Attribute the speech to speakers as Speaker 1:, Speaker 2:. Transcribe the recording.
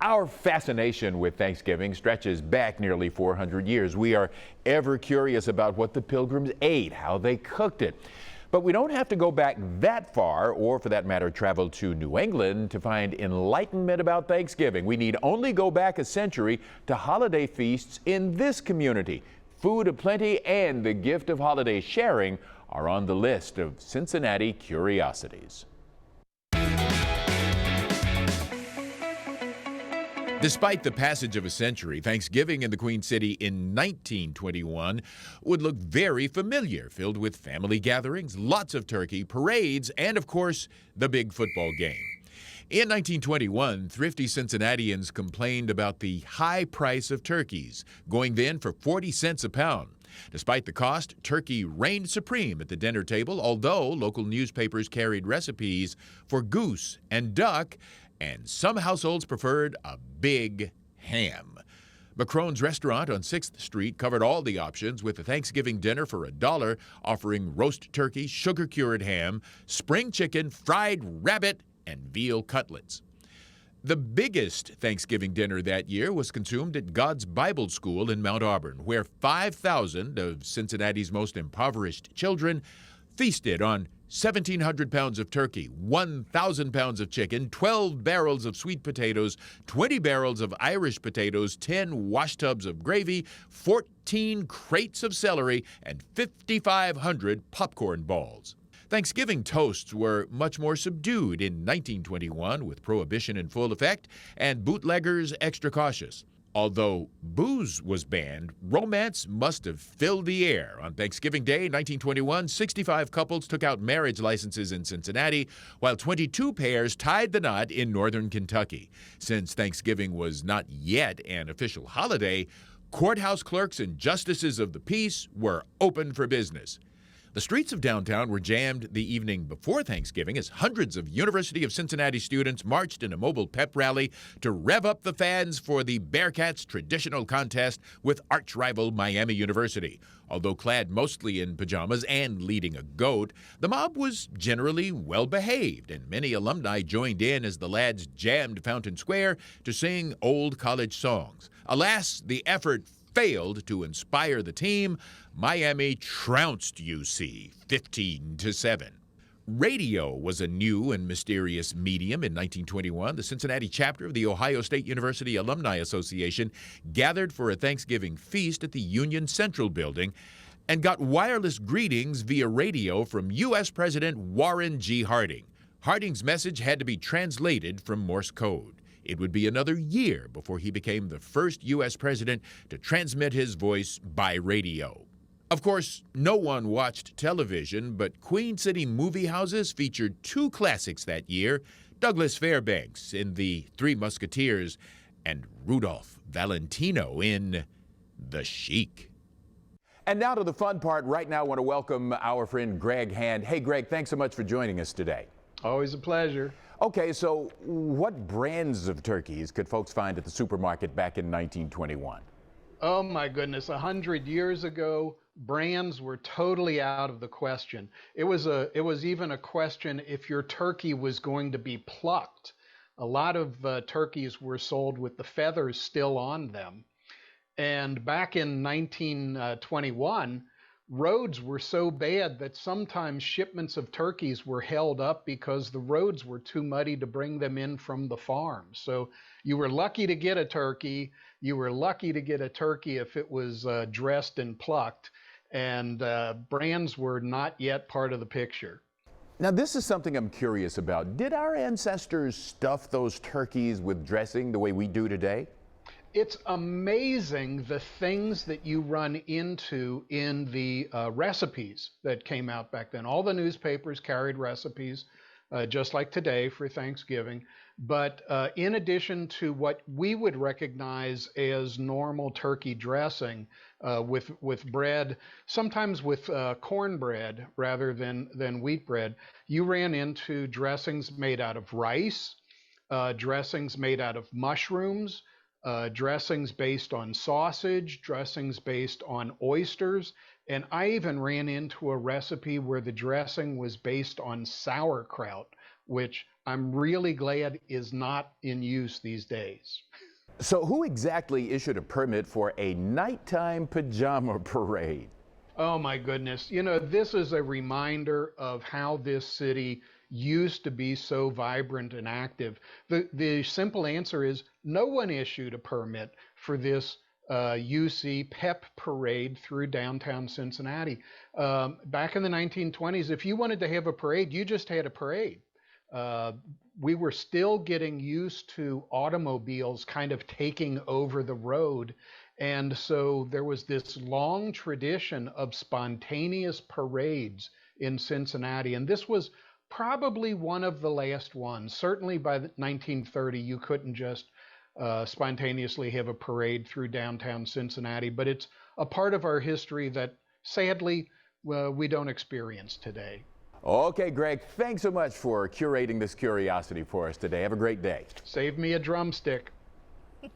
Speaker 1: Our fascination with Thanksgiving stretches back nearly 400 years. We are ever curious about what the Pilgrims ate, how they cooked it. But we don't have to go back that far, or for that matter, travel to New England to find enlightenment about Thanksgiving. We need only go back a century to holiday feasts in this community. Food aplenty and the gift of holiday sharing are on the list of Cincinnati Curiosities. Despite the passage of a century, Thanksgiving in the Queen City in 1921 would look very familiar, filled with family gatherings, lots of turkey, parades, and of course, the big football game. In 1921, thrifty Cincinnatians complained about the high price of turkeys, going then for 40 cents a pound. Despite the cost, turkey reigned supreme at the dinner table, although local newspapers carried recipes for goose and duck, and some households preferred a big ham. McCrone's restaurant on 6th Street covered all the options with a Thanksgiving dinner for $1, offering roast turkey, sugar-cured ham, spring chicken, fried rabbit, and veal cutlets. The biggest Thanksgiving dinner that year was consumed at God's Bible School in Mount Auburn, where 5,000 of Cincinnati's most impoverished children feasted on 1,700 pounds of turkey, 1,000 pounds of chicken, 12 barrels of sweet potatoes, 20 barrels of Irish potatoes, 10 washtubs of gravy, 14 crates of celery, and 5,500 popcorn balls. Thanksgiving toasts were much more subdued in 1921, with Prohibition in full effect and bootleggers extra cautious. Although booze was banned, romance must have filled the air. On Thanksgiving Day, 1921, 65 couples took out marriage licenses in Cincinnati, while 22 pairs tied the knot in northern Kentucky. Since Thanksgiving was not yet an official holiday, courthouse clerks and justices of the peace were open for business. The streets of downtown were jammed the evening before Thanksgiving as hundreds of University of Cincinnati students marched in a mobile pep rally to rev up the fans for the Bearcats' traditional contest with arch-rival Miami University. Although clad mostly in pajamas and leading a goat, the mob was generally well-behaved, and many alumni joined in as the lads jammed Fountain Square to sing old college songs. Alas, the effort failed to inspire the team. Miami trounced UC 15-7. Radio was a new and mysterious medium in 1921. The Cincinnati chapter of the Ohio State University Alumni Association gathered for a Thanksgiving feast at the Union Central Building and got wireless greetings via radio from U.S. President Warren G. Harding. Harding's message had to be translated from Morse code. It would be another year before he became the first U.S. president to transmit his voice by radio. Of course, no one watched television, but Queen City movie houses featured two classics that year, Douglas Fairbanks in The Three Musketeers and Rudolph Valentino in The Sheik. And now to the fun part. Right now I want to welcome our friend Greg Hand. Hey, Greg, thanks so much for joining us today.
Speaker 2: Always a pleasure.
Speaker 1: Okay, so what brands of turkeys could folks find at the supermarket back in 1921?
Speaker 2: Oh my goodness, 100 years ago, brands were totally out of the question. It was even a question if your turkey was going to be plucked. A lot of turkeys were sold with the feathers still on them. And back in 1921, roads were so bad that sometimes shipments of turkeys were held up because the roads were too muddy to bring them in from the farm. So you were lucky to get a turkey. You were lucky to get a turkey if it was dressed and plucked. And brands were not yet part of the picture.
Speaker 1: Now, this is something I'm curious about. Did our ancestors stuff those turkeys with dressing the way we do today?
Speaker 2: It's amazing the things that you run into in the recipes that came out back then. All the newspapers carried recipes, just like today for Thanksgiving. But in addition to what we would recognize as normal turkey dressing with bread, sometimes with cornbread rather than wheat bread, you ran into dressings made out of rice, dressings made out of mushrooms, dressings based on sausage, dressings based on oysters, and I even ran into a recipe where the dressing was based on sauerkraut, which I'm really glad is not in use these days.
Speaker 3: So who exactly issued a permit for a nighttime pajama parade?
Speaker 2: Oh my goodness. You know, this is a reminder of how this city used to be so vibrant and active. The simple answer is no one issued a permit for this UC pep parade through downtown Cincinnati. Back in the 1920s, if you wanted to have a parade, you just had a parade. Uh, we were still getting used to automobiles kind of taking over the road. And so there was this long tradition of spontaneous parades in Cincinnati. And this was probably one of the last ones. Certainly by 1930, you couldn't just spontaneously have a parade through downtown Cincinnati, but it's a part of our history that sadly we don't experience today.
Speaker 3: Okay, Greg, thanks so much for curating this curiosity for us today. Have a great day.
Speaker 2: Save me a drumstick.